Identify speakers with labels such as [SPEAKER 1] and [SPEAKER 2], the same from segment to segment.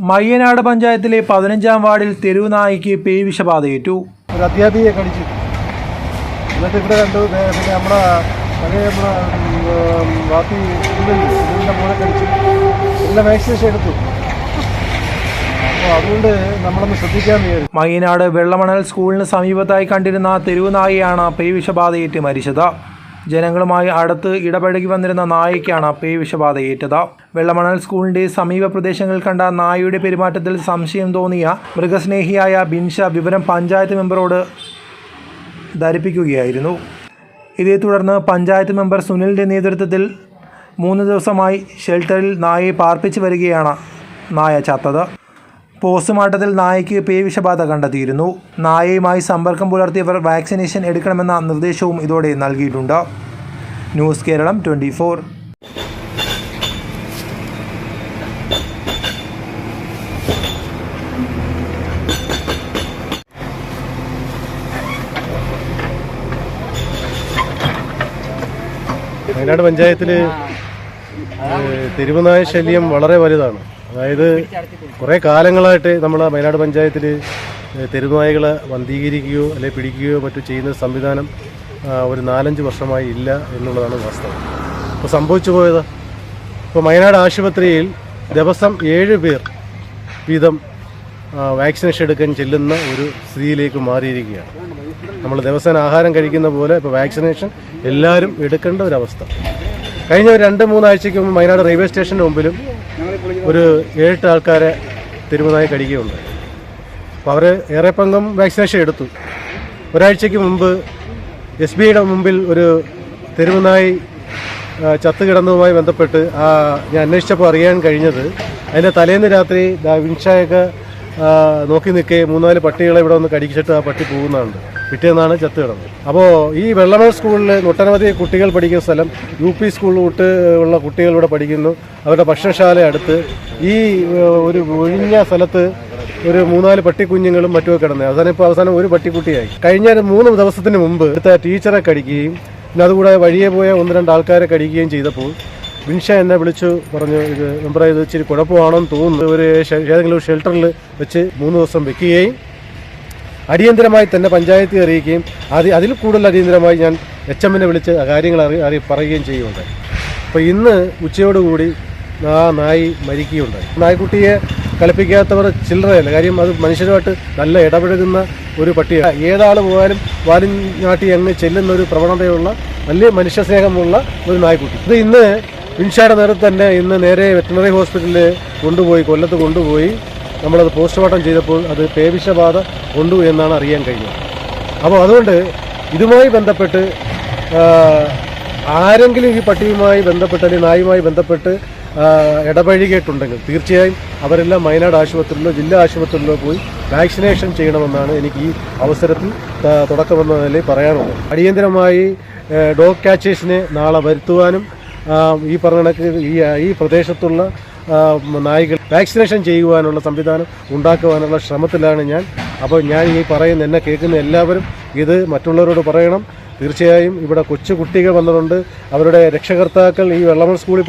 [SPEAKER 1] മയ്യനാട് പഞ്ചായത്തിലെ 15-ാം വാർഡിൽ തെരുവ് നായ്ക്ക് പേയ് വിഷബാധയേറ്റു.
[SPEAKER 2] ഒരു അധ്യാപികയെ കടിച്ചു. എന്നിട്ട് ഇവിടെ കണ്ടു. പിന്നെ നമ്മുടെ ബാക്കി സ്കൂളിൻ്റെ മോനെ കടിച്ചു. എല്ലാം വാക്സിനേഷൻ എടുത്തു. അപ്പോൾ അതുകൊണ്ട് നമ്മളൊന്ന് ശ്രദ്ധിക്കാൻ വിചാരിച്ചു.
[SPEAKER 1] മയ്യനാട് വെള്ളമണൽ സ്കൂളിന് സമീപത്തായി കണ്ടിരുന്ന തെരുവ് നായയാണ് പേയ് വിഷബാധയേറ്റ് മരിച്ചത്. ജനങ്ങളുമായി അടുത്ത് ഇടപഴകി വന്നിരുന്ന നായയ്ക്കാണ് പേയ് വിഷബാധയേറ്റത്. വെള്ളമണൽ സ്കൂളിൻ്റെ സമീപ പ്രദേശങ്ങളിൽ കണ്ട നായയുടെ പെരുമാറ്റത്തിൽ സംശയം തോന്നിയ മൃഗസ്നേഹിയായ ബിൻഷ വിവരം പഞ്ചായത്ത് മെമ്പറോട് ധരിപ്പിക്കുകയായിരുന്നു. ഇതേ തുടർന്ന് പഞ്ചായത്ത് മെമ്പർ സുനിലിൻ്റെ നേതൃത്വത്തിൽ 3 ദിവസമായി ഷെൽട്ടറിൽ നായയെ പാർപ്പിച്ച് വരികയാണ് നായ ചത്തത്. പോസ്റ്റ്മോർട്ടത്തിൽ നായയ്ക്ക് പേയ് വിഷബാധ കണ്ടെത്തിയിരുന്നു. നായയുമായി സമ്പർക്കം പുലർത്തിയവർ വാക്സിനേഷൻ എടുക്കണമെന്ന നിർദ്ദേശവും ഇതോടെ നൽകിയിട്ടുണ്ട്. ന്യൂസ് കേരളം 24.
[SPEAKER 2] വയനാട് പഞ്ചായത്തിൽ തെരുവുനായ ശല്യം വളരെ വലുതാണ്. അതായത് കുറേ കാലങ്ങളായിട്ട് നമ്മൾ വയനാട് പഞ്ചായത്തിൽ തെരുവുനായകളെ വന്ധീകരിക്കുകയോ അല്ലെങ്കിൽ പിടിക്കുകയോ മറ്റോ ചെയ്യുന്ന സംവിധാനം ഒരു 4-5 വർഷമായി ഇല്ല എന്നുള്ളതാണ് വാസ്തവം. ഇപ്പോൾ സംഭവിച്ചു പോയത്, ഇപ്പോൾ വയനാട് ആശുപത്രിയിൽ ദിവസം 7 പേർ വീതം വാക്സിനേഷൻ എടുക്കാൻ ചെല്ലുന്ന ഒരു സ്ഥിതിയിലേക്ക് മാറിയിരിക്കുകയാണ്. നമ്മൾ ദിവസേന ആഹാരം കഴിക്കുന്ന പോലെ ഇപ്പോൾ വാക്സിനേഷൻ എല്ലാവരും എടുക്കേണ്ട ഒരവസ്ഥ. കഴിഞ്ഞ 2-3 ആഴ്ചയ്ക്ക് മുമ്പ് വയനാട് റെയിൽവേ സ്റ്റേഷൻ്റെ മുമ്പിലും ഒരു 7 ആൾക്കാരെ തെരുവുനായി കടിക്കുകയുണ്ടായി. അപ്പോൾ അവർ ഏറെ പങ്കും വാക്സിനേഷൻ എടുത്തു. ഒരാഴ്ചയ്ക്ക് മുമ്പ് SBIയുടെ മുമ്പിൽ ഒരു തെരുവുനായി ചത്തു കിടന്നതുമായി ബന്ധപ്പെട്ട് ഞാൻ അന്വേഷിച്ചപ്പോൾ അറിയാൻ കഴിഞ്ഞത്, അതിൻ്റെ തലേന്ന് രാത്രി വിൻഷയൊക്കെ നോക്കി നിൽക്കെ 3-4 പട്ടികളെ ഇവിടെ ഒന്ന് കടിച്ചിട്ട് ആ പട്ടി പോകുന്നുണ്ട്. പിറ്റേന്നാണ് ചത്തു കിടന്നത്. അപ്പോൾ ഈ വെള്ളമണൽ സ്കൂളിൽ ഒട്ടനവധി കുട്ടികൾ പഠിക്കുന്ന സ്ഥലം, UP സ്കൂൾ തൊട്ട് ഉള്ള കുട്ടികൾ ഇവിടെ പഠിക്കുന്നു. അവരുടെ ഭക്ഷണശാല അടുത്ത് ഈ ഒരു ഒഴിഞ്ഞ സ്ഥലത്ത് ഒരു 3-4 പട്ടിക്കുഞ്ഞുങ്ങളും മറ്റുമൊക്കെ കിടന്നത്. അവസാനം ഒരു പട്ടിക്കുട്ടിയായി. കഴിഞ്ഞ 3 ദിവസത്തിന് മുമ്പ് അടുത്ത ടീച്ചറെ കടിക്കുകയും പിന്നെ അതുകൂടാതെ വഴിയെ പോയ 1-2 ആൾക്കാരെ കടിക്കുകയും ചെയ്തപ്പോൾ വിൻഷ എന്നെ വിളിച്ചു പറഞ്ഞു, ഇത് മെമ്പറെ ഇത് ഇച്ചിരി കുഴപ്പമാണെന്ന് തോന്നുന്നു, ഒരു ഏതെങ്കിലും ഒരു ഷെൽട്ടറിൽ വെച്ച് 3 ദിവസം വെക്കുകയും അടിയന്തരമായി തന്നെ പഞ്ചായത്തിൽ അറിയിക്കുകയും അതിൽ കൂടുതൽ അടിയന്തരമായി ഞാൻ HMനെ വിളിച്ച് കാര്യങ്ങൾ പറയുകയും ചെയ്യുകയുണ്ടായി. അപ്പോൾ ഇന്ന് ഉച്ചയോടുകൂടി ആ നായി മരിക്കുകയുണ്ടായി. നായ്ക്കുട്ടിയെ കളിപ്പിക്കാത്തവർ ചില്ലറയല്ല. കാര്യം അത് മനുഷ്യരുമായിട്ട് നല്ല ഇടപഴകുന്ന ഒരു പട്ടിയാണ്. ഏതാൾ പോയാലും വാലും നാട്ടി അങ്ങ് ചെല്ലുന്ന ഒരു പ്രവണതയുള്ള വലിയ മനുഷ്യസ്നേഹമുള്ള ഒരു നായ്ക്കുട്ടി. ഇത് ഇന്ന് വിൻഷയുടെ നേതൃത്വം തന്നെ ഇന്ന് നേരെ വെറ്ററിനറി ഹോസ്പിറ്റലിൽ കൊല്ലത്ത് കൊണ്ടുപോയി നമ്മളത് പോസ്റ്റ്മോർട്ടം ചെയ്തപ്പോൾ അത് പേയ് വിഷബാധ കൊണ്ടു എന്നാണ് അറിയാൻ കഴിഞ്ഞത്. അപ്പോൾ അതുകൊണ്ട് ഇതുമായി ബന്ധപ്പെട്ട് ആരെങ്കിലും ഈ പട്ടിയുമായി ബന്ധപ്പെട്ട് അല്ലെങ്കിൽ നായുമായി ബന്ധപ്പെട്ട് ഇടപഴകിയിട്ടുണ്ടെങ്കിൽ തീർച്ചയായും അവരെല്ലാം വയനാട് ആശുപത്രിയിലോ ജില്ലാ ആശുപത്രിയിലോ പോയി വാക്സിനേഷൻ ചെയ്യണമെന്നാണ് എനിക്ക് ഈ അവസരത്തിൽ തുടക്കമെന്ന നിലയിൽ പറയാനുള്ളത്. അടിയന്തരമായി ഡോഗ് ക്യാച്ചേഴ്സിനെ നാളെ വരുത്തുവാനും ഈ പറഞ്ഞ ഈ പ്രദേശത്തുള്ള നായ്കൾ വാക്സിനേഷൻ ചെയ്യുവാനുള്ള സംവിധാനം ഉണ്ടാക്കുവാനുള്ള ശ്രമത്തിലാണ് ഞാൻ. അപ്പോൾ ഞാൻ ഈ പറയുന്ന എന്നെ കേൾക്കുന്ന എല്ലാവരും ഇത് മറ്റുള്ളവരോട് പറയണം. തീർച്ചയായും ഇവിടെ കൊച്ചു കുട്ടികൾ വന്നിട്ടുണ്ട്. അവരുടെ രക്ഷകർത്താക്കൾ ഈ വെള്ളമണൽ സ്കൂളിൽ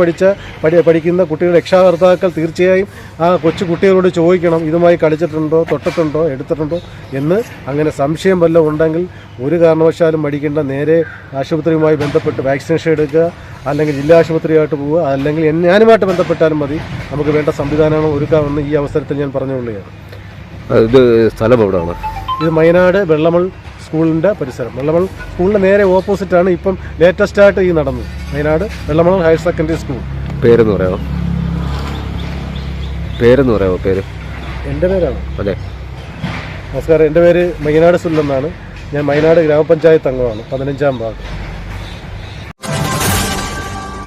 [SPEAKER 2] പഠിക്കുന്ന കുട്ടികളുടെ രക്ഷാകർത്താക്കൾ തീർച്ചയായും ആ കൊച്ചു കുട്ടികളോട് ചോദിക്കണം, ഇതുമായി കളിച്ചിട്ടുണ്ടോ, തൊട്ടിട്ടുണ്ടോ, എടുത്തിട്ടുണ്ടോ എന്ന്. അങ്ങനെ സംശയം വല്ലതും ഉണ്ടെങ്കിൽ ഒരു കാരണവശാലും മടിക്കേണ്ട, നേരെ ആശുപത്രിയുമായി ബന്ധപ്പെട്ട് വാക്സിനേഷൻ എടുക്കുക, അല്ലെങ്കിൽ ജില്ലാ ആശുപത്രിയായിട്ട് പോവുക, അല്ലെങ്കിൽ ഞാനുമായിട്ട് ബന്ധപ്പെട്ടാലും മതി. നമുക്ക് വേണ്ട സംവിധാനങ്ങൾ ഒരുക്കാമെന്ന് ഈ അവസരത്തിൽ ഞാൻ പറഞ്ഞുകൊള്ളുകയാണ്.
[SPEAKER 3] ഇത് സ്ഥലം എവിടെയാണ്?
[SPEAKER 2] ഇത് മയ്യനാട് വെള്ളമണൽ സ്കൂളിൻ്റെ പരിസരം. വെള്ളമണൽ സ്കൂളിൻ്റെ നേരെ ഓപ്പോസിറ്റാണ് ഇപ്പം ലേറ്റസ്റ്റായിട്ട് ഈ നടന്നത്. Wayanad Vellamanal higher secondary school.
[SPEAKER 3] പേരെന്ന് പറയാമോ? പേര്
[SPEAKER 2] എൻ്റെ പേരാണ്.
[SPEAKER 3] അതെ,
[SPEAKER 2] നമസ്കാരം. എൻ്റെ പേര് മയ്യനാട് സുനിൽ എന്നാണ്. ഞാൻ മയ്യനാട് ഗ്രാമപഞ്ചായത്ത് അംഗമാണ്, 15-ാം വാർഡ്.